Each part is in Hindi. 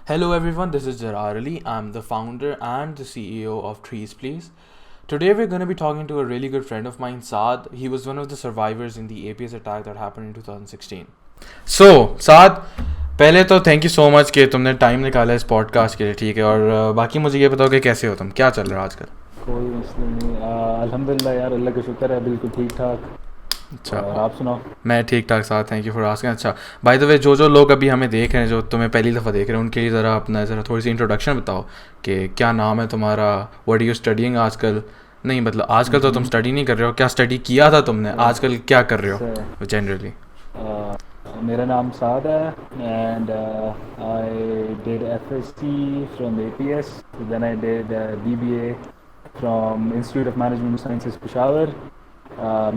Hello everyone, this is Jarar Ali. I'm the founder and the CEO of Trees Please. Today we're going to be talking to a really good friend of mine, Saad. He was one of the survivors in the APS attack that happened in 2016. So, Saad, पहले तो थैंक यू सो मच कि तुमने टाइम निकाला इस पॉडकास्ट के लिए, ठीक है। और बाकी मुझे ये बताओ कि कैसे हो तुम, क्या चल रहा है आजकल? कोई मसला नहीं। अल्हम्दुलिल्लाह यार, अल्लाह का शुक्र है, बिल्कुल ठीक ठाक। अच्छा, और आप सुनाओ? मैं ठीक ठाक साथ, थैंक यू फॉर आस्किंग। अच्छा, बाय द वे, जो लोग अभी हमें देख रहे हैं, जो तुम्हें पहली दफ़ा देख रहे हैं, उनके लिए ज़रा थोड़ी सी इंट्रोडक्शन बताओ कि क्या नाम है तुम्हारा, व्हाट आर यू स्टडीइंग आजकल। नहीं मतलब आजकल तो तुम स्टडी नहीं कर रहे हो, क्या स्टडी किया था तुमने, आजकल क्या कर रहे हो जनरली? मेरा नाम साद है and I did FSc from APS, then I did BBA from Institute of Management Sciences Peshawar,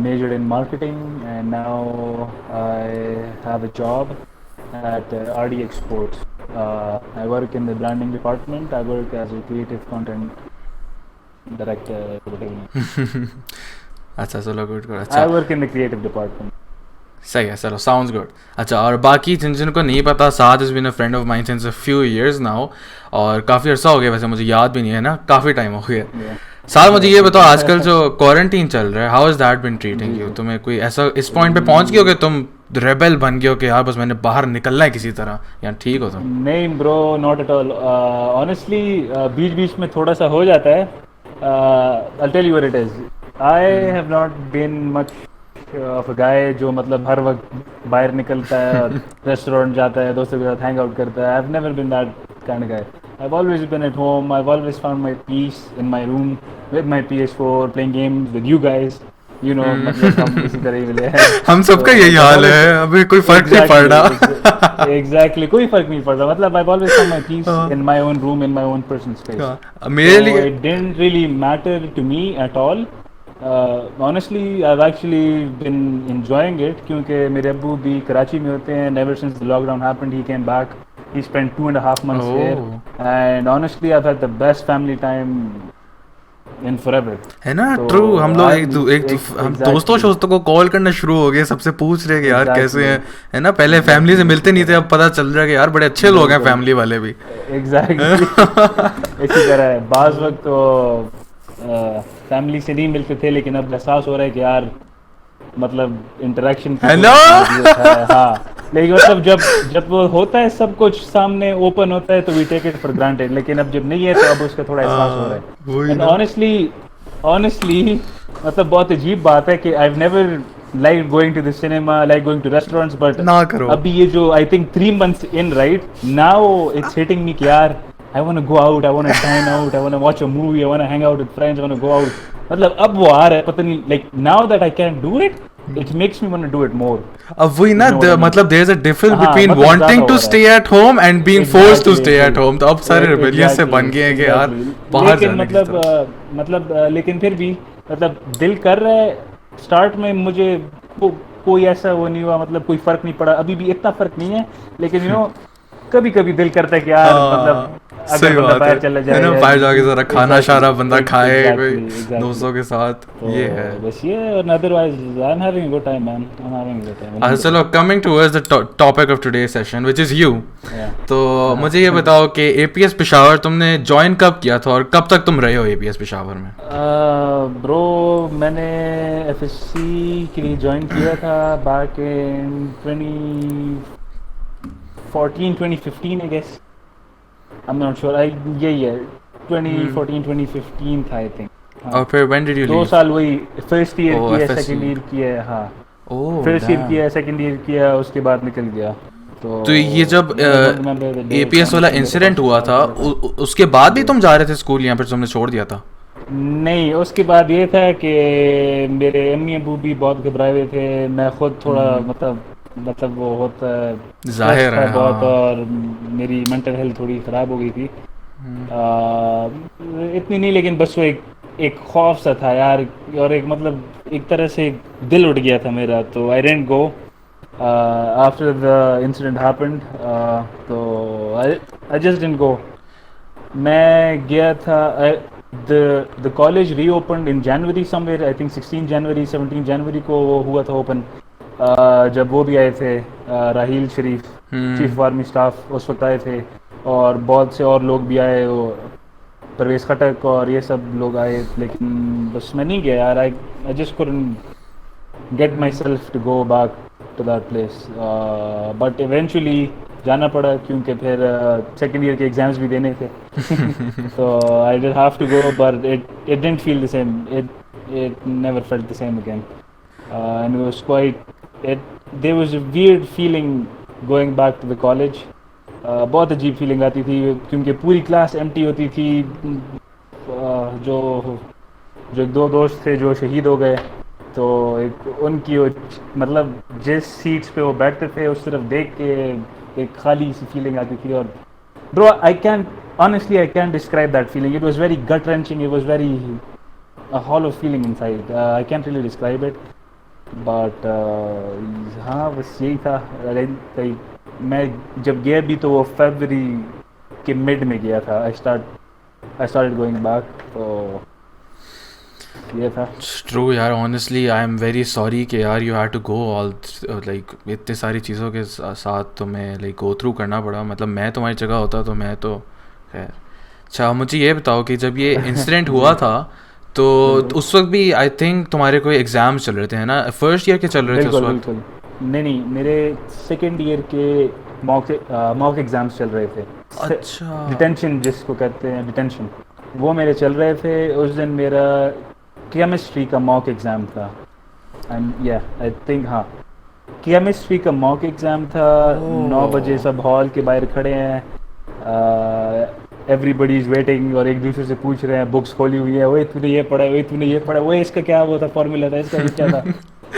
majored in marketing, and now I have a job at RD Exports. I work in the branding department. I work as a creative content director. अच्छा, चलो गुड गुड। अच्छा, I work in the creative department. सही है, चलो साउंड्स गुड। अच्छा, और बाकी जिनको नहीं पता, Saad is been a friend of mine since a few years now, और काफ़ी अर्सा हो गया, वैसे मुझे याद भी नहीं है ना, काफ़ी टाइम हो गया। Yeah. साल मुझे ये बताओ, आजकल जो क्वारंटीन चल रहा है, how is that been treating you? तुम्हें कोई ऐसा इस पॉइंट पे पहुंच गए हो कि तुम रेबेल बन गए हो कि यार बस मैंने बाहर निकलना है किसी तरह, या ठीक हो तुम? नहीं bro, not at all. Honestly बीच बीच में थोड़ा सा हो जाता है। I'll tell you what it is. I have not been much of a guy जो मतलब हर वक्त बाहर निकलता है और रेस्टोरेंट जाता है, दोस्तों के साथ हैंग आउट करता है। I've never been that kind of guy. I've always been at home. I've always found my peace in my room with my PS4 playing games with you guys. You know, मतलब हम इसी तरह ही मिले हैं। हम सबका यही हाल है, अभी कोई फर्क नहीं पड़ रहा। Exactly, कोई फर्क नहीं पड़ता। मतलब I've always found my peace in my own room, in my own personal space. मेरे So लिए it didn't really matter to me at all. Honestly, I've actually been enjoying it क्योंकि मेरे अब्बू भी कराची में होते हैं। Ever since the lockdown happened, he came back. He spent 2.5 months here, and honestly, I've had the best family time in forever. है ना, तो ट्रू। हम लोग हम दोस्तों exactly. शोस्तों को कॉल करना शुरू हो गए, सबसे पूछ रहे कि यार कैसे हैं, Exactly. है ना। पहले फैमिली से मिलते नहीं थे, अब पता चल रहा है कि यार बड़े अच्छे लोग हैं बिल्कुल। फैमिली वाले भी। एग्जैक्टली इसी तरह है। बाज़ वक्त तो फैमिली से नहीं मिलते थे, लेकिन अब एहसास हो रहा है कि यार मतलब इंटरेक्शन की हेलो है। हाँ, लेकिन मतलब जब जब वो होता है, सब कुछ सामने ओपन होता है, तो we take it for granted, लेकिन अब जब नहीं है तो अब उसका थोड़ा एहसास हो रहा वही है। एंड ना। ऑनेस्टली मतलब बहुत अजीब बात है कि I have never like going to the cinema, like going to restaurants, but ना करो। अभी ये जो I think 3 months in, right now it's hitting me कि यार I want to go out, I want to dine out, I want to watch a movie, I want to hang out with friends, I want to go out. मतलब अब वो आ रहा है, पता नहीं, like now that I can do it, it makes me want to do it more. अब वही ना, You know what I mean? मतलब देयर इज अ डिफरेंस हाँ, बिटवीन मतलब वांटिंग ज़्यादा टू हो रहा स्टे है। At home and being forced to stay at Exactly. Home. तो अब सारे रेबेलियस से बन गए हैं कि यार Exactly. बाहर लेकिन जाने की मतलब तरफ। लेकिन फिर भी मतलब दिल कर रहा है। स्टार्ट में मुझे कोई ऐसा वो नहीं हुआ, मतलब कोई फर्क नहीं पड़ा, अभी भी इतना फर्क नहीं है, लेकिन यू नो कभी कभी दिल करता है कि यार मतलब अगर सही बंदा बात बाहर चला है जाए ना, या बाहर जाके जरा खाना शाना बंदा खाए कोई exactly. दोस्तों के साथ, तो ये है। बस ये, और otherwise I am having a good time man, I am having a good time. अच्छा चलो, coming towards the topic of today session which is you. तो मुझे ये बताओ कि एपीएस पेशावर तुमने ज्वाइन कब किया था और कब तक तुम रहे हो एपीएस पेशावर में? ब्रो मैंने एफएससी के लिए ज्वाइन किया था back in 2014 2015 I guess, I am not sure. I यही है 2014 2015 था आई थिंक। और फिर व्हेन डिड यू 2 लीव? साल वही फर्स्ट ईयर Oh, किया, FSC. सेकंड ईयर किया, हाँ ओह फर्स्ट ईयर damn. किया, सेकंड ईयर किया, उसके बाद निकल गया। तो ये जब I don't remember the date, APS वाला honestly, मेरे इंसिडेंट पास हुआ था, था। उसके बाद भी तुम जा रहे थे स्कूल, यहाँ पर तुमने छोड़ दिया था? नहीं, उसके बाद ये था कि मेरे अम्मी अबू भी बहुत घबराए हुए थे, मैं खुद थोड़ा मतलब वो होता है, जाहिर stress था है, बहुत, हाँ। और मेरी मेंटल हेल्थ थोड़ी ख़राब हो गई थी। इतनी नहीं, लेकिन बस वो एक खौफ सा था यार, और एक मतलब एक तरह से दिल उठ गया था मेरा, तो I didn't go after the incident happened. तो आई जस्ट डिडंट गो। मैं गया था, the college reopened in January somewhere, I think 16 जनवरी 17 जनवरी को वो हुआ था ओपन। जब वो भी आए थे, राहील शरीफ चीफ ऑफ आर्मी स्टाफ उस वक्त आए थे, और बहुत से और लोग भी आए, वो परवेज़ खटक और ये सब लोग आए, लेकिन बस मैं नहीं गया यार। I just couldn't get myself to go back to that place, but eventually जाना पड़ा क्योंकि फिर सेकेंड ईयर के एग्ज़ाम्स भी देने थे। So I did have to go, but it didn't feel the same. It never felt the same again, and it was quite it. There was a weird feeling going back to the college. बहुत अजीब फीलिंग आती थी क्योंकि पूरी क्लास एम्प्टी होती थी। जो जो एक दो दोस्त थे जो शहीद हो गए, तो एक उनकी मतलब जिस सीट्स पे वो बैठते थे उस तरफ देख के एक खाली सी फीलिंग आती थी। और bro, honestly, I can't describe that feeling. It was very gut wrenching. It was very a hollow feeling inside. I can't really describe it, but हाँ बस यही था। मैं जब गया भी तो वो फरवरी के मिड में गया था। I started going back, तो ये था। ट्रू यार, honestly I am very sorry कि यार you had to go all like इतने सारी चीज़ों के साथ तुम्हें लाइक गो थ्रू करना पड़ा। मतलब मैं तुम्हारी जगह होता तो मैं तो खैर। अच्छा मुझे ये बताओ कि जब ये इंसिडेंट हुआ था तो बिल्कुल उस वक्त भी आई थिंक तुम्हारे कोई एग्ज़ाम्स चल रहे थे, है ना? फर्स्ट ईयर के चल रहे थे उस बिल्कुल वक्त? बिल्कुल। नहीं, मेरे सेकेंड ईयर के मॉक एग्ज़ाम्स चल रहे थे। अच्छा। डिटेंशन जिसको कहते हैं, डिटेंशन, वो मेरे चल रहे थे। उस दिन मेरा केमिस्ट्री का मॉक एग्ज़ाम था। एंड या आई थिंक हाँ, केमिस्ट्री का मॉक एग्ज़ाम था। 9 बजे सब हॉल के बाहर खड़े हैं, एवरीबडी इज़ वेटिंग और एक दूसरे से पूछ रहे हैं, बुक्स खोली हुई है, ओए तूने ये पढ़ा है, ओए तूने ये पढ़ा है, ओए इसका क्या वो था, फॉर्मूला था, इसका ये क्या था।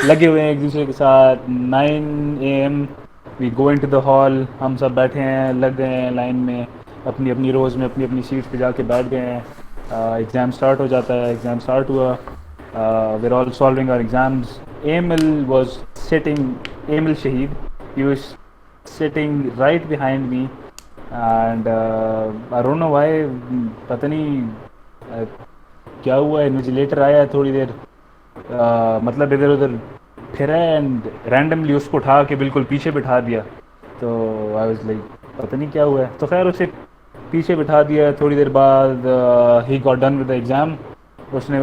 लगे हुए हैं एक दूसरे के साथ। 9 AM we go into the hall, हम सब बैठे हैं, लग गए हैं लाइन में, अपनी अपनी रोज़ में अपनी अपनी सीट्स पे जाके बैठ गए हैं। एग्ज़ाम स्टार्ट हो जाता है। एग्ज़ाम स्टार्ट हुआ, we're all solving our exams. Emil was sitting, Emil Shahid, he was sitting right behind me, and I don't know why, पता नहीं क्या हुआ। इन्विजिलेटर आया थोड़ी देर, मतलब इधर उधर फिरा एंड रैंडमली उसको उठा के बिल्कुल पीछे बिठा दिया। तो आई वाज लाइक पता नहीं क्या हुआ है। तो खैर उसे पीछे बिठा दिया। थोड़ी देर बाद ही got done with the exam. उसने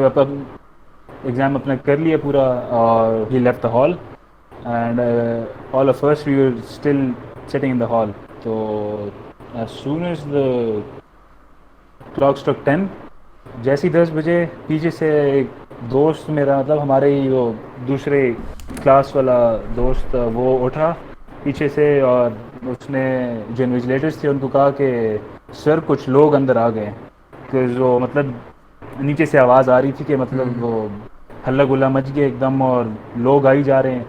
एग्ज़ाम अपना कर लिया पूरा और he left the hall and all of us we were still sitting in the hall. तो as soon as the clock struck 10, जैसे ही 10 बजे पीछे से एक दोस्त मेरा, मतलब हमारे ही वो दूसरे क्लास वाला दोस्त, वो उठा पीछे से और उसने जो इन्विजिलेटर्स थे उनको कहा कि सर कुछ लोग अंदर आ गए। कि जो मतलब नीचे से आवाज़ आ रही थी कि मतलब वो हल्ला गुल्ला मच गया एकदम और लोग आई जा रहे हैं,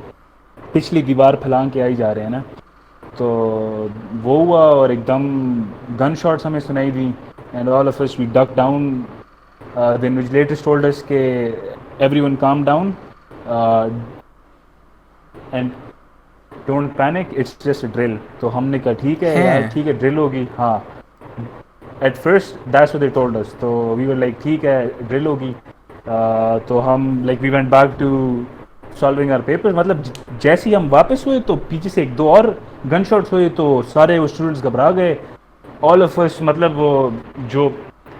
पिछली दीवार फलांग के आई जा रहे हैं ना। तो वो हुआ और एकदम गन शॉट्स हमें सुनाई दी and all of us we duck down. The invigilators told us के everyone calm down and don't panic, it's just a drill. तो हमने कहा ठीक है यार, ठीक है ड्रिल होगी। हाँ, at first that's what they told us. तो वी वर लाइक ठीक है ड्रिल होगी। तो हम like we went back to solving our papers. मतलब जैसे ही हम वापस हुए तो पीछे से एक दो और गन शॉट्स हुए, तो सारे वो स्टूडेंट्स घबरा गए। ऑल ऑफ अस, मतलब वो जो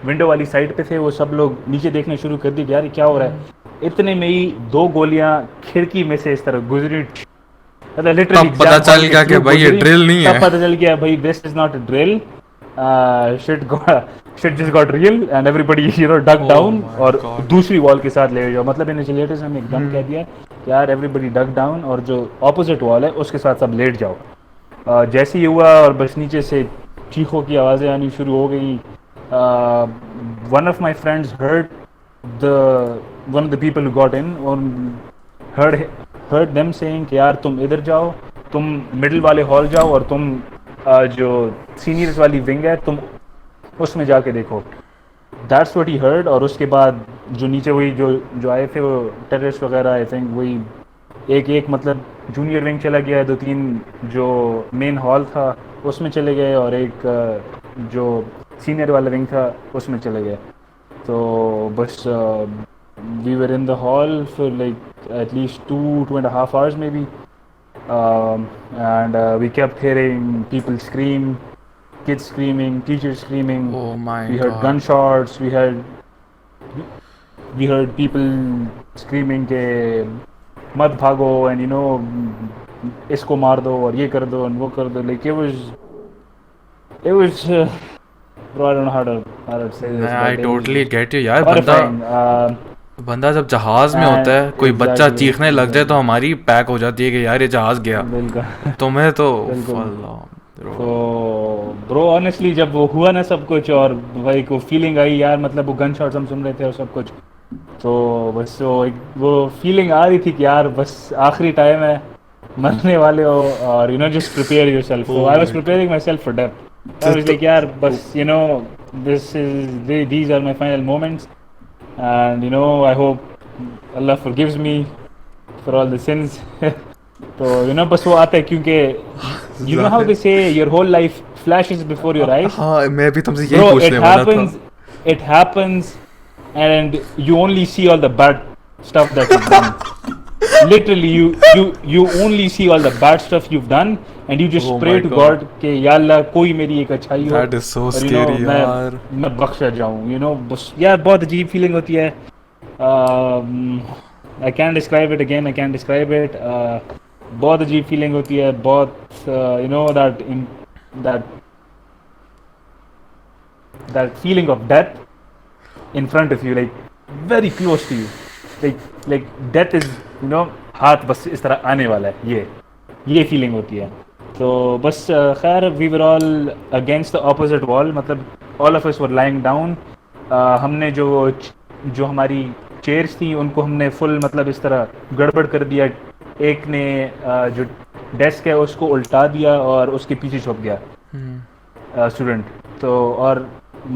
विंडो वाली साइड पे थे वो सब लोग नीचे देखने शुरू कर दी, यार क्या हो रहा है। इतने में ही 2 गोलियां खिड़की में से इस तरह गुजरी। मतलब लिटरली पता चल गया कि भाई ये ड्रिल नहीं है। तब पता चल गया भाई this is not a drill, shit just got real and everybody duck down और दूसरी वॉल के साथ ले जाओ। मतलब इन्विजिलेटर्स ने हमें एकदम कह दिया कि यार everybody duck down और जो ऑपोजिट वॉल है उसके साथ सब लेट जाओ। जैसे ही हुआ और बस नीचे से चीखों की आवाज़ें आनी शुरू हो गई। One of my friends one of the people who got in heard them saying कि यार तुम इधर जाओ, तुम मिडिल वाले हॉल जाओ और तुम जो सीनियर्स वाली विंग है तुम उसमें जाके देखो। That's what he heard. और उसके बाद जो नीचे वही जो आए थे वो टेररिस्ट वगैरह, आई थिंक वही एक मतलब जूनियर विंग चला गया, 2-3 जो मेन हॉल था उसमें चले गए और एक जो सीनियर वाला विंग था उसमें चले गए। तो बस we were in the hall for like at least 2.5 hours maybe, and we kept hearing people scream, kids screaming, teachers screaming. Oh my We heard God. gunshots. We heard people screaming के मत भागो and you know इसको मार दो और ये कर दो and वो कर दो. Like it was bro, I don't know how to say this. I but it was totally get you यार. horrifying. बंदा जब जहाज में होता है, कोई बच्चा Exactly, चीखने लग जाए तो हमारी पैक हो जाती है कि यार ये जहाज गया. बिल्कुल. तुम्हें तो बिल्कुल. bro. तो ब्रो ऑनेस्टली जब वो हुआ ना सब कुछ और भाई को फीलिंग आई यार, मतलब वो गन शॉट्स हम सुन रहे थे और सब कुछ, तो बस वो फीलिंग आ रही थी कि यार बस आखिरी टाइम है, मरने वाले हो और you know just prepare yourself. So I was preparing myself for death. I was like यार बस you know this is these are my final moments and you know I hope Allah forgives me for all the sins. तो यू नो बस वो आता है क्योंकि you know how they say your whole life flashes before your eyes. हाँ, मैं भी तुमसे यही Bro, पूछने वाला था. it happens and you only see all the bad stuff that you've done. Literally you only see all the bad stuff you've done and you just Oh pray my to God. God कि या अल्लाह कोई मेरी एक अच्छाई हो That is so और you know, scary यार. मैं बख्शा जाऊँ. You know बस यार बहुत अजीब फीलिंग होती है. I can't describe it again. I can't describe it. बहुत अजीब फीलिंग होती है. बहुत you know that feeling of death in front of you, like very close to you, like death is you know हाथ बस इस तरह आने वाला है, ये फीलिंग होती है. तो बस खैर we were all against the opposite wall, मतलब all of us were lying down. हमने जो हमारी चेयर्स थी उनको हमने फुल मतलब इस तरह गड़बड़ कर दिया. एक ने जो डेस्क है उसको उल्टा दिया और उसके पीछे छुप गया स्टूडेंट. तो और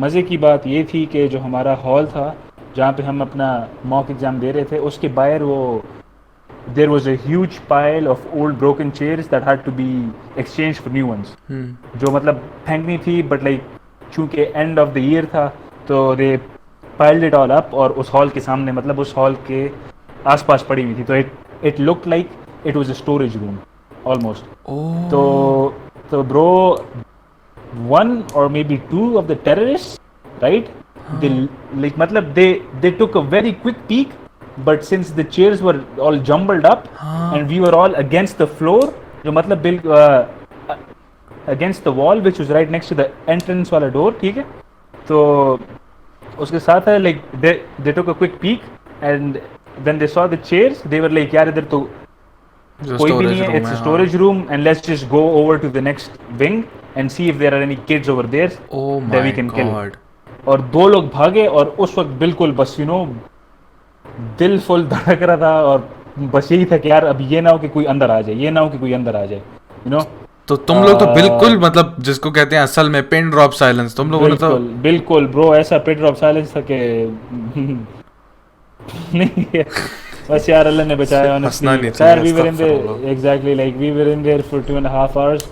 मज़े की बात ये थी कि जो हमारा हॉल था जहाँ पे हम अपना मॉक एग्ज़ाम दे रहे थे उसके बाहर वो there was a huge pile of old broken chairs that had to be exchange for new ones, जो मतलब फेंकनी थी बट लाइक चूँकि एंड ऑफ द ईयर था तो they piled it all up और उस हॉल के सामने मतलब उस हॉल के आसपास पड़ी हुई थी. तो it looked like it was a storage room almost. So bro, one or maybe two of the terrorists, right? They like matlab they took a very quick peek, but since the chairs were all jumbled up and we were all against the floor, jo matlab against the wall which was right next to the entrance wala door, theek hai? So uske sath hai like they took a quick peek and when they saw the chairs they were like yaar idhar to koi bhi nahi hai, it's a storage room and let's just go over to the next wing and see if there are any kids over there that we can kill. और दो लोग भागे और उस वक्त बिल्कुल बस यू नो दिल फुल धड़क रहा था और बस यही था कि यार अब ये ना हो कि कोई अंदर आ जाए, यू नो. तो तुम लोग तो बिल्कुल मतलब जिसको कहते हैं असल में पिन ड्रॉप साइलेंस, तुम लोगों ने तो बिल्कुल ब्रो ऐसा पिन ड्रॉप साइलेंस था कि नहीं बस यार अल्लाह ने बचाया honestly. Sir, we were in there exactly like we were in there for 2.5 hours.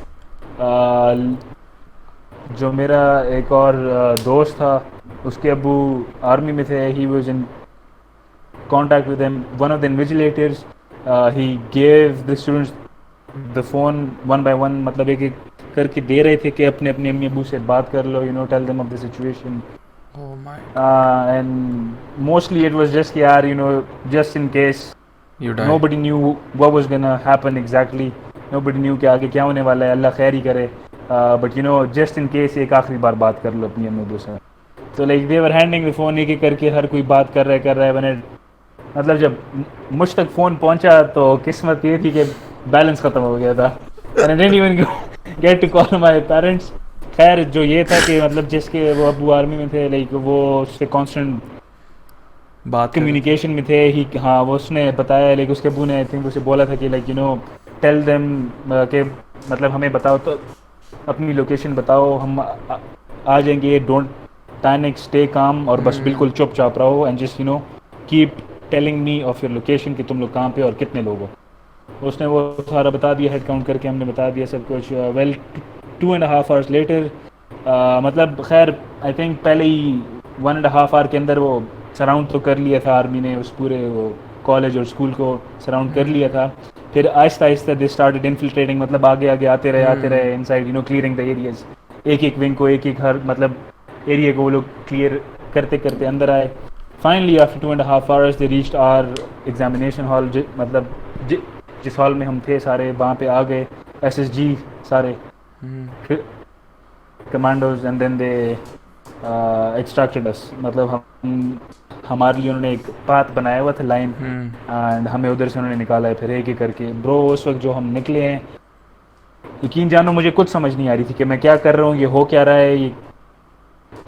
जो मेरा एक और दोस्त था उसके अब्बू आर्मी में थे. he was in contact with them, one of the invigilators. He gave the students the phone one by one, मतलब एक करके दे रहे थे कि अपने अम्मी अब्बू से बात कर लो, you know, tell them of the situation. Oh my. And mostly it was just yaar, you know, just in case. You died. Nobody knew what was gonna happen exactly. Nobody knew कि आगे क्या होने वाला है, अल्लाह खैर ही करे. But you know, just in case एक आखिरी बार बात कर लो अपनी अम्मी अब्बू से. So like they were handing the phone एक करके हर कोई बात कर रहा है. मैंने मतलब जब मुझ तक फ़ोन पहुंचा तो किस्मत ये थी कि बैलेंस ख़त्म हो गया था. And I didn't even get to call my parents. खैर जो ये था कि मतलब जिसके वो अब्बू आर्मी में थे लाइक वो उससे कांस्टेंट बात कम्युनिकेशन में थे ही. हाँ वो उसने बताया लाइक उसके अब्बू ने आई थिंक उसे बोला था कि like you know tell them के मतलब हमें बताओ तो अपनी लोकेशन बताओ, हम आ जाएंगे, डोंट पैनिक, स्टे काम और बस बिल्कुल चुपचाप रहो and just you know keep telling me of your location कि तुम लोग कहाँ पे और कितने लोग हो. उसने वो सारा बता दिया, हेड काउंट करके हमने बता दिया सब कुछ. वेल 2.5 hours later मतलब खैर आई थिंक पहले ही 1.5 hour के अंदर वो सराउंड तो कर लिया था आर्मी ने, उस पूरे वो कॉलेज और स्कूल को सराउंड कर लिया था. फिर Aahista Aahista they started infiltrating, मतलब आगे आगे आते रहे inside, you know, clearing the areas. एक एक विंग को, एक एक हर मतलब एरिया को वो लोग क्लियर करते करते अंदर आए. Finally after 2.5 hours they reached our examination hall. मतलब जिस हॉल में हम थे सारे वहाँ पे आ गए एसएसजी सारे commandos. And then they extracted us. मतलब हम हमारे लिए उन्होंने एक पाथ बनाया हुआ था लाइन, एंड हमें उधर से उन्होंने निकाला है फिर एक एक करके. ब्रो उस वक्त जो हम निकले हैं, यकीन जानो मुझे कुछ समझ नहीं आ रही थी कि मैं क्या कर रहा हूँ, ये हो क्या रहा है, ये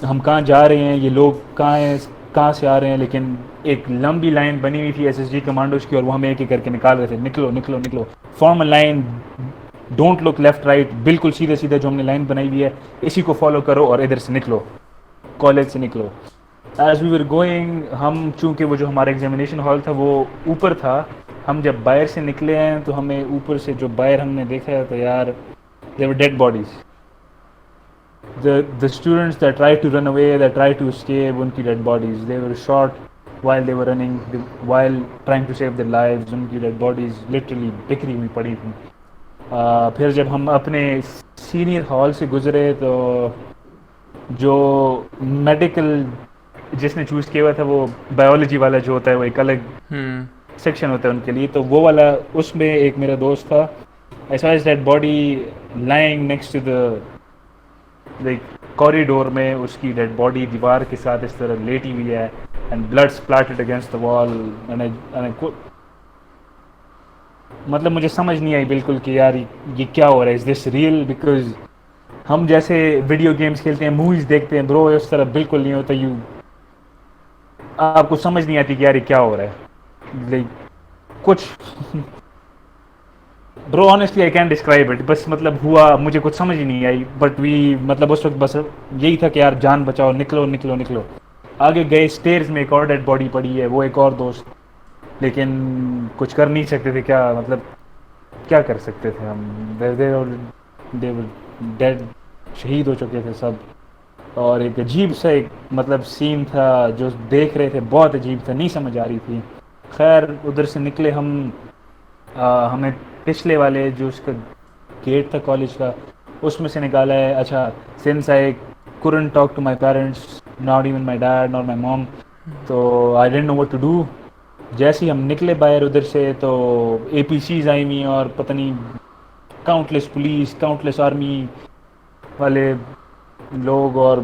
हम कहाँ जा रहे हैं, ये लोग कहाँ हैं, कहाँ से आ रहे हैं. लेकिन एक लंबी लाइन बनी हुई थी एसएसजी कमांडोज की और वो हमें एक एक करके निकाल रहे थे. निकलो निकलो निकलो, form a line, don't look left right, बिल्कुल सीधे सीधे जो हमने लाइन बनाई हुई है इसी को फॉलो करो और इधर से निकलो, कॉलेज से निकलो. एज वी वर गोइंग, हम चूँकि वो जो हमारा एग्जामिनेशन हॉल था वो ऊपर था, हम जब बाहर से निकले हैं तो हमें ऊपर से जो बाहर हमने देखा तो यार they were dead bodies. The students that tried to run away, that tried to escape, उनकी dead bodies. They were shot while they were running, while trying to save their lives. उनकी dead bodies literally बिखरी हुई पड़ी थी. फिर जब हम अपने सीनियर हॉल से गुजरे तो जो मेडिकल जिसने चूज़ किया हुआ था वो बायोलॉजी वाला जो होता है वो एक अलग सेक्शन होता है उनके लिए, तो वो वाला उसमें एक मेरा दोस्त था. I saw his dead body lying next to the corridor में. उसकी dead body दीवार के साथ इस तरह लेटी हुई है, and blood splattered against the wall. and I मतलब मुझे समझ नहीं आई बिल्कुल कि यार ये क्या हो रहा है, इज दिस रियल? बिकॉज हम जैसे वीडियो गेम्स खेलते हैं, मूवीज देखते हैं, ब्रो उस तरह बिल्कुल नहीं होता. यू आपको समझ नहीं आती कि यार ये क्या हो रहा है, लाइक कुछ bro honestly I can describe it. बस मतलब हुआ, मुझे कुछ समझ ही नहीं आई. बट वी मतलब उस वक्त बस यही था कि यार जान बचाओ, निकलो निकलो निकलो. आगे गए, स्टेयर्स में एक और डेड बॉडी पड़ी है, वो एक और दोस्त. लेकिन कुछ कर नहीं सकते थे. क्या मतलब क्या कर सकते थे हम? दे वर डेड, शहीद हो चुके थे सब. और एक अजीब सा एक मतलब सीन था जो देख रहे थे, बहुत अजीब था, नहीं समझ आ रही थी. खैर उधर से निकले हम. हमें पिछले वाले जो उसका गेट था कॉलेज का उसमें से निकाला है. अच्छा, since I couldn't talk to my parents, not even my dad nor my mom, तो I didn't know what to do. जैसे ही हम निकले बाहर उधर से तो APCs आई हुई और पता नहीं काउंटलेस पुलिस, काउंटलेस आर्मी वाले लोग और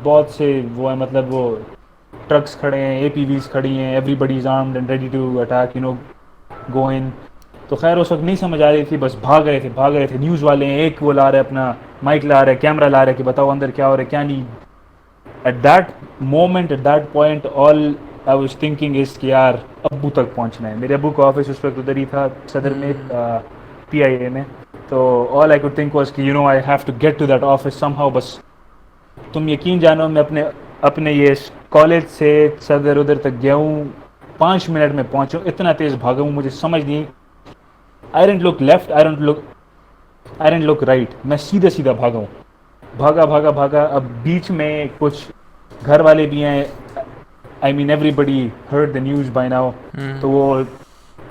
बहुत से वो है, मतलब वो ट्रक्स खड़े हैं, APVs खड़ी हैं, everybody is armed and ready to attack, you know, go in. तो खैर उस वक्त नहीं समझ आ रही थी, बस भाग रहे थे. न्यूज़ वाले हैं, एक वो ला रहे अपना माइक, ला रहे कैमरा, ला रहे कि बताओ अंदर क्या हो रहा है क्या नहीं. At that moment, at that point, all I was thinking is कि यार अब्बू तक पहुंचना है. मेरे अब्बू का ऑफिस उस वक्त उधर ही था सदर में, PIA में. तो all I could think was कि you know I have to get to that office somehow. बस तुम यकीन जानो मैं अपने ये कॉलेज से सदर उधर तक गया हूँ, 5 मिनट में पहुँचा हूँ. इतना तेज़ भागा हूँ, मुझे समझ नहीं. I didn't look left, I didn't look right, मैं सीधा सीधा भागा हूँ. भागा. अब बीच में कुछ घर वाले भी हैं, I mean everybody heard the news bye now. तो वो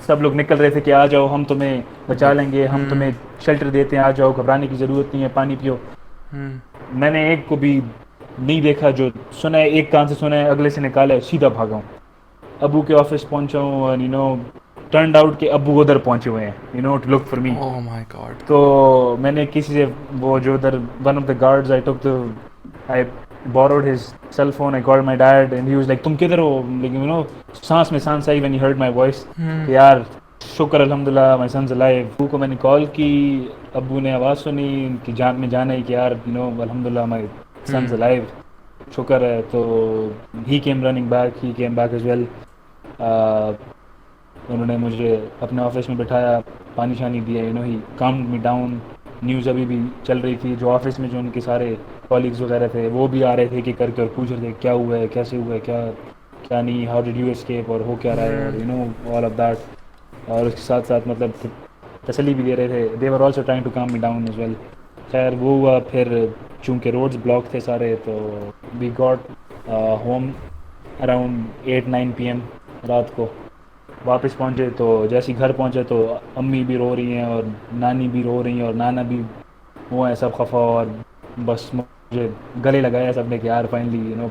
सब लोग निकल रहे थे कि आ जाओ, हम तुम्हें बचा लेंगे, हम तुम्हें शेल्टर देते हैं, आ जाओ, घबराने की ज़रूरत नहीं है, पानी पियो. मैंने एक को भी नहीं देखा. जो सुना है एक कान से सुना है, अगले से निकाला है, सीधा भागा हूँ. अबू के ऑफिस पहुँचा हूँ और यू नो टर्न आउट के अबू उधर पहुँचे हुए हैं, you know, to look for me. Oh my God. तो मैंने किसी से वो जो उधर one of the guards, I borrowed his cell phone, I called my dad and he was like तुम किधर हो? लेकिन यू नो सांस में सांस आई when he heard my voice. यार शुक्र अल्हम्दुलिल्लाह my son's alive. अबू को मैंने कॉल की, अबू ने आवाज़ सुनी कि जान में जाना है कि यार यू नो अल्हम्दुलिल्लाह my son's alive, शुक्र है. तो he came running back, he came back as well. उन्होंने मुझे अपने ऑफिस में बिठाया, पानी शानी दिया, you know he calmed me down. News अभी भी चल रही थी. जो ऑफिस में जो उनके सारे कॉलीग्स वगैरह थे वो भी आ रहे थे कि करके और पूछ रहे थे क्या हुआ है, कैसे हुआ है, क्या नहीं, हाउ डिड यू एस्केप, और हो क्या रहा है, और you know all of that. और उसके साथ साथ मतलब तसल्ली भी दे रहे थे. दे वर ऑल्सो ट्राइंग टू काम मी डाउन एज वेल. खैर वो हुआ. फिर चूँकि रोड्स ब्लॉक थे सारे, तो we got home around 8-9 PM रात को. वापस पहुँचे तो जैसे ही घर पहुँचे तो अम्मी भी रो रही हैं और नानी भी रो रही हैं और नाना भी वो है सब खफा. और बस मुझे गले लगाया सबने कि यार फाइनली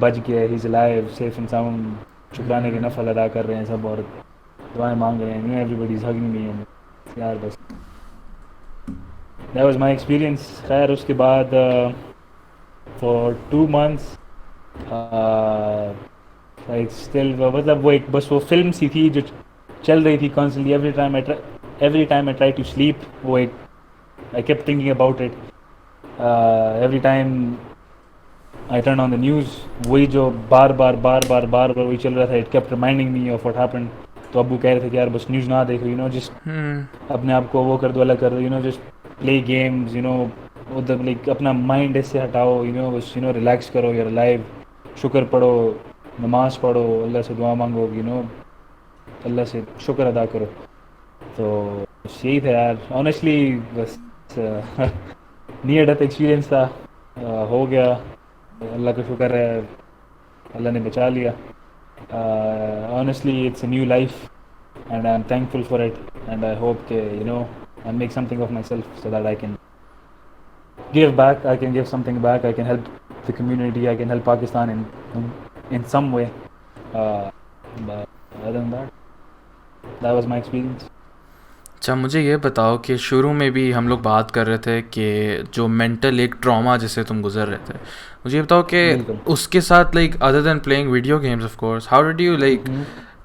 बच गया, he is alive safe and sound, शुक्राने के नफल अदा कर रहे हैं सब और दुआएं मांग रहे हैं, everybody is hugging me and यार बस दैट वाज माय एक्सपीरियंस। खैर उसके बाद फॉर 2 months लाइक स्टिल मतलब वो एक बस वो फिल्म सी थी जो चल रही थी constantly, every time I try to sleep, वो एक I kept thinking about it every time I turn on the news, वही जो बार बार वही चल रहा था, it kept reminding me of what happened. तो अबू कह रहे थे कि यार बस न्यूज़ ना देखो, जस्ट अपने आप को वो कर दो, अलग कर दो, जस्ट प्ले गेम्स, उधर लाइक अपना माइंड इससे हटाओ, बस रिलैक्स करो, यार लाइव शुक्र पढ़ो, नमाज पढ़ो, अल्लाह से दुआ मांगो, अल्लाह से शुक्र अदा करो। तो यही था यार ऑनेस्टली, बस नियर डेथ एक्सपीरियंस था, हो गया, अल्लाह का शुक्र है, अल्लाह ने बचा लिया। Honestly it's a new life and I'm thankful for it, and I hope I make something of myself so that I can give back, I can give something back, I can help the community, I can help Pakistan in some way. But other than that was my experience. अच्छा, मुझे ये बताओ कि शुरू में भी हम लोग बात कर रहे थे कि जो मेंटल एक ट्रॉमा जिससे तुम गुजर रहे थे, मुझे ये बताओ कि उसके साथ like other than playing video games of course, how did you like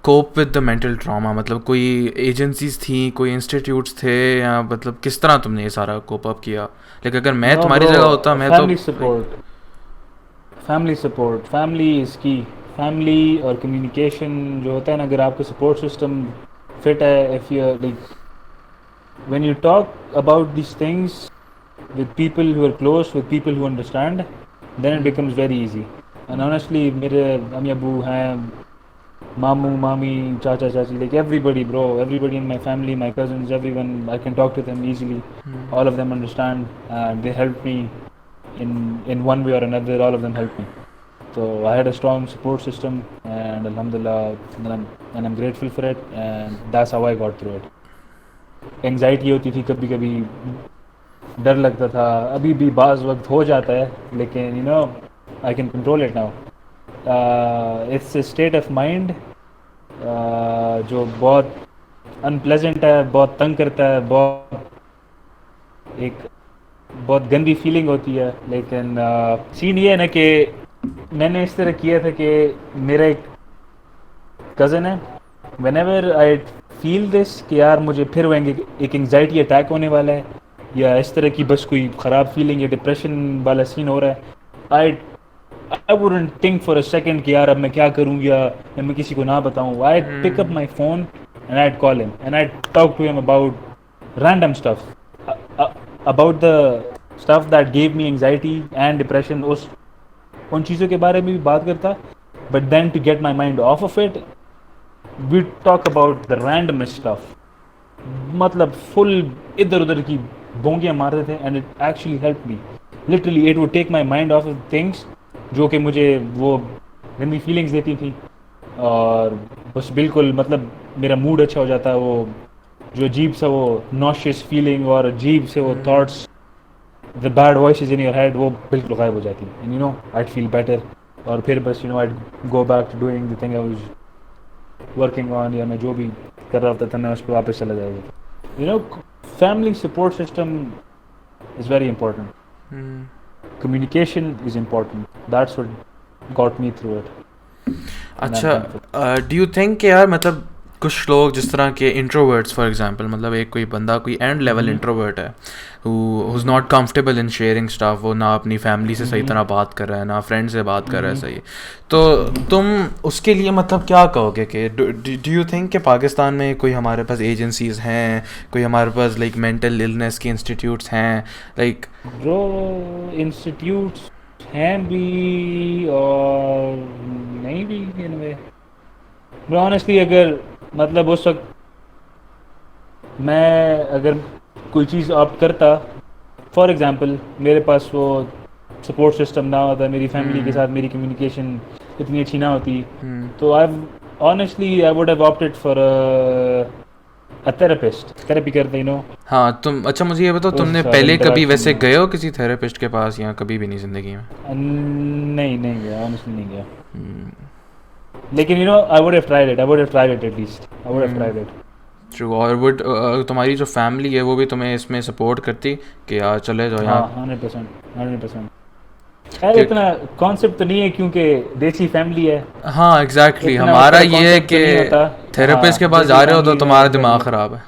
cope with the mental trauma? मतलब कोई एजेंसीज थी, कोई इंस्टीट्यूट्स थे, या मतलब किस तरह तुमने ये सारा कोप अप किया? लाइक अगर मैं तुम्हारी जगह होता, मैं तो फैमिली इज की, फैमिली और कम्युनिकेशन जो होता है ना, अगर आपका सपोर्ट सिस्टम फिट है, if you like when you talk about these things with people who are close, with people who understand, then it becomes very easy. And honestly, मेरे अम्मी अबू हैं, मामू मामी, चाचा चाची, like everybody bro, everybody in my family, my cousins, everyone, I can talk to them easily. All of them understand and they help me in one way or another. All of them help me, so I had a strong support system, and alhamdulillah, and I'm grateful for it, and that's how I got through it. Anxiety होती थी, कभी कभी डर लगता था, अभी भी बाज़ वक्त हो जाता है, लेकिन I can control it now. It's a state of mind जो बहुत अनप्लेजेंट है, बहुत तंग करता है, बहुत गंदी फीलिंग होती है। लेकिन सीन ये है ना कि मैंने इस तरह किया था कि मेरा एक कज़न है, व्हेनेवर आई फील दिस कि यार मुझे फिर वो एक एंग्जाइटी अटैक होने वाला है, या इस तरह की बस कोई ख़राब फीलिंग या डिप्रेशन वाला सीन हो रहा है, I wouldn't think for a second कि यार अब मैं क्या करूँ, या मैं किसी को ना बताऊँ। I pick up my phone and I call him and I talk to him about random stuff, about the stuff that gave me anxiety and depression, उन चीज़ों के बारे में भी बात करता। But then to get my mind off off it, we talk about the randomest stuff, मतलब फुल इधर उधर की बोंगियाँ मारते थे, and it actually helped me, literally it would take my mind off of things जो कि मुझे वो गंदी फीलिंग्स देती थी, और बस बिल्कुल मतलब मेरा मूड अच्छा हो जाता, वो जो अजीब सा वो नॉशियस फीलिंग और अजीब से वो thoughts, the bad voices in your head, वो बिल्कुल गायब हो जाती, एंड I'd feel better, और फिर बस I'd go back to doing the thing I was working on, या मैं जो भी कर रहा था मैं उस पर वापस चला जाएगा। Family support system is very important, communication is important, that's what got me through it. अच्छा, डू यू थिंक यार मतलब कुछ लोग जिस तरह के इंट्रोवर्ट्स फॉर एग्जांपल, मतलब एक कोई बंदा कोई एंड लेवल इंट्रोवर्ट है who is not comfortable in sharing stuff, वो ना अपनी फैमिली से सही तरह बात कर रहा है, ना फ्रेंड से बात कर रहा है सही, तो तुम उसके लिए मतलब क्या कहोगे कि डू यू थिंक कि पाकिस्तान में कोई हमारे पास एजेंसीज़ हैं, कोई हमारे पास लाइक मेंटल इलनेस के इंस्टीट्यूट्स हैं? लाइक जो इंस्टीट्यूट्स हैं भी और नहीं भी, इन वे ऑनेस्टली अगर मतलब उस वक्त मैं अगर कोई चीज़ ऑप्ट करता, फॉर एग्जांपल मेरे पास वो सपोर्ट सिस्टम ना होता, मेरी फैमिली के साथ मेरी कम्युनिकेशन इतनी अच्छी ना होती, तो I honestly I would have opted for a therapist, therapy करते you know हाँ तुम अच्छा मुझे ये बताओ उस तुमने पहले कभी interaction वैसे में। गए हो किसी थेरेपिस्ट के पास या कभी भी नहीं ज़िंदगी में? नहीं गया, honestly नहीं गया, हम्म लेकिन I would have tried it, at least I would have tried it। True. और वुड तुम्हारी जो फैमिली है वो भी तुम्हें इसमें सपोर्ट करती कि यार चले जाओ हाँ यहाँ? 100%। यार कि इतना कॉन्सेप्ट तो नहीं है क्योंकि देसी फैमिली है, हाँ एग्जैक्टली इतना हमारा उसका ये है कॉन्सेप्ट तो कि नहीं होता। थेरेपिस्ट के हाँ पास देसी जा रहे हो तो फैमिली में तुम्हारा दिमाग एग्जैक्टली, ख़राब है।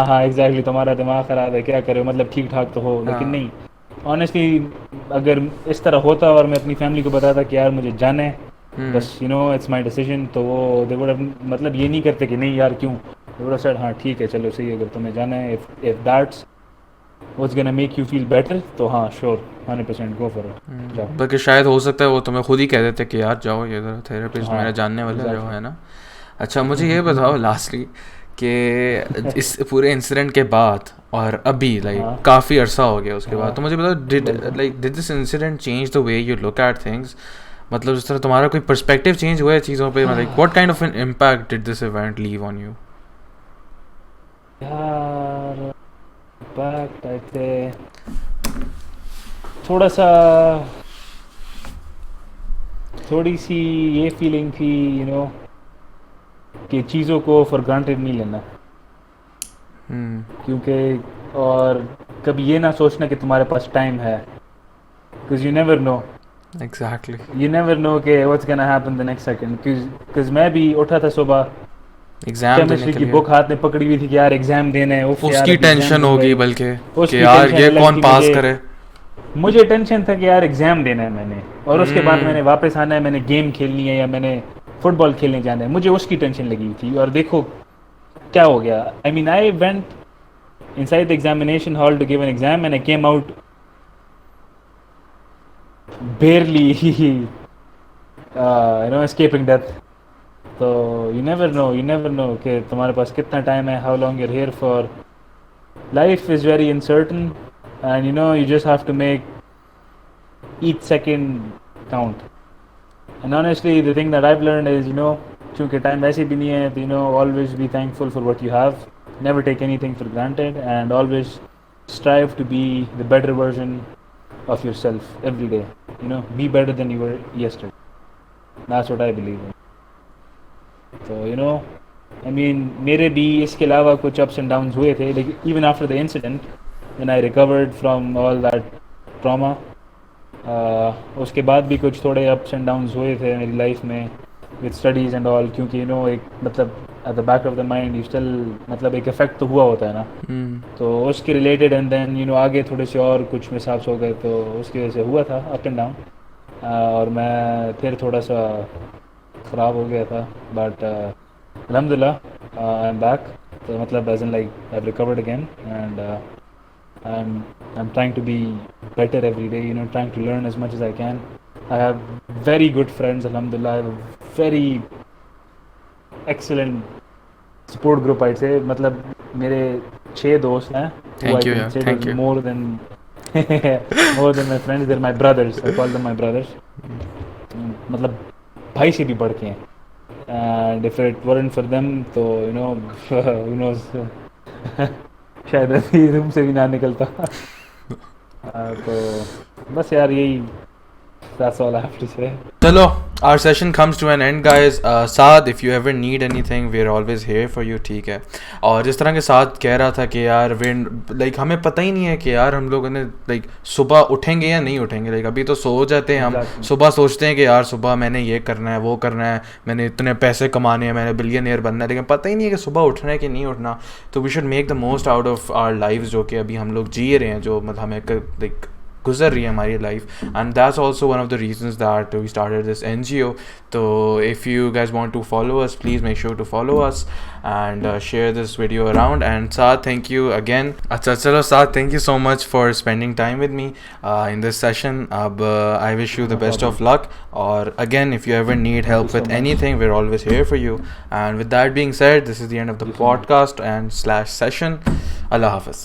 हाँ एग्जैक्टली तुम्हारा दिमाग खराब है, क्या करो, मतलब ठीक ठाक तो हो, लेकिन हाँ नहीं। ऑनेस्टली अगर इस तरह होता और मैं अपनी फैमिली को बताता कि यार मुझे जाना है, बस इट्स माय डिसीजन, तो वो दे वुड हैव, मतलब ये नहीं करते कि नहीं यार क्यों, दे वुड हैव सेड हाँ ठीक है चलो सही है, अगर तुम्हें जाना है, if that's what's gonna make you feel better, तो हाँ श्योर 100% गो फॉर इट, जाओ। बल्कि शायद हो सकता है वो तुम्हें खुद ही कह देते कि यार जाओ ये थेरेपिस्ट हाँ मेरा जानने वाला है, जाओ, एग्जैक्टली। है ना? अच्छा मुझे ये बताओ लास्टली कि इस पूरे इंसिडेंट के बाद और अभी लाइक हाँ काफ़ी अरसा हो गया उसके बाद, हाँ तो मुझे बताओ बिल्कुल। Did this incident change the way you look at things? मतलब जिस तरह तुम्हारा कोई पर्सपेक्टिव चेंज हुआ है चीज़ों पे, मतलब what kind of an impact did this event leave on you? यार इम्पैक्ट आई थे थोड़ा सा, थोड़ी सी ये फीलिंग थी कि चीज़ों को फॉर ग्रांटेड नहीं लेना, क्योंकि और कभी ये ना सोचना कि तुम्हारे पास टाइम है, because exactly. You never know कि what's gonna happen the next second. Because मैं भी उठा था सुबह, एग्ज़ाम देने केमिस्ट्री के की लिए बुक हाथ में पकड़ी हुई थी कि यार एग्ज़ाम देना है, उफ यार उसकी अभी एग्ज़ाम टेंशन दूंगा होगी ही। बल्कि कि उसकी यार टेंशन ये अलग कौन थी पास करे। मुझे टेंशन था कि यार एग्ज़ाम देना है मैंने, और उसके बाद मैंने हम्म वापस आना है, मैंने गेम खेलनी है या मैंने फुटबॉल खेलने जाना है, मुझे उसकी टेंशन लगी हुई थी। और देखो क्या हो गया, I mean I went inside the examination hall to give an exam and I came out barely escaping death. So you never know कि तुम्हारे पास कितना टाइम है, how long you're here for. Life is very uncertain and you just have to make each second count. And honestly the thing that I've learned is क्योंकि टाइम वैसे भी नहीं है, तो always be thankful for what you have, never take anything for granted, and always strive to be the better version of yourself every day. Be better than you were yesterday. That's what I believe in. So I mean मेरे भी इसके अलावा कुछ ups and downs हुए थे, like even after the incident when I recovered from all that trauma, उसके बाद भी कुछ थोड़े ups and downs हुए थे मेरी लाइफ में with studies and all, क्योंकि एक मतलब at the back of the mind you still मतलब एक इफेक्ट तो हुआ होता है ना, तो उसके रिलेटेड, एंड देन आगे थोड़े से और कुछ मिसहाप्स हो गए, तो उसकी वजह से हुआ था अप एंड डाउन, और मैं फिर थोड़ा सा ख़राब हो गया था, बट अल्हम्दुलिल्लाह आई एम बैक, तो मतलब as in like I have recovered again, and I'm trying to be better every day, trying to learn as much as I can. I have very good friends, alhamdulillah. I have a very excellent support group, I'd say. मतलब मेरे 6 दोस्त हैं who I थैंक यू यार, consider thank you. more than more than my friends. They're my brothers. I call them my brothers. मतलब भाई से भी बढ़ के हैं, and if it weren't for them, तो who knows शायद अभी रूम से भी ना निकलता। तो बस यार यही, that's all I have to say. चलो our session comes to an end guys. Saad if you ever need anything we're always here for you, ठीक है? और जिस तरह के साथ कह रहा था कि यार लाइक हमें पता ही नहीं है कि यार हम लोगों ने लाइक सुबह उठेंगे या नहीं उठेंगे, लाइक अभी तो सो जाते हैं हम, Exactly. सुबह सोचते हैं कि यार सुबह मैंने ये करना है वो करना है, मैंने इतने पैसे कमाने हैं, मैंने बिलियनियर बनना है, लेकिन पता ही नहीं है कि सुबह उठना है कि नहीं उठना। तो we should make the most out of our life जो कि अभी हम लोग जी रहे हैं, जो मतलब हमें लाइक गुजर रही है हमारी life, and that's also one of the reasons that we started this NGO. तो if you guys want to follow us, please make sure to follow us and share this video around. And Saad, thank you again. अच्छा चलो Saad, thank you so much for spending time with me in this session. अब I wish you the best of luck, or again if you ever need help so with much. anything, we're always here for you. And with that being said, this is the end of the podcast and /session. Allah Hafiz.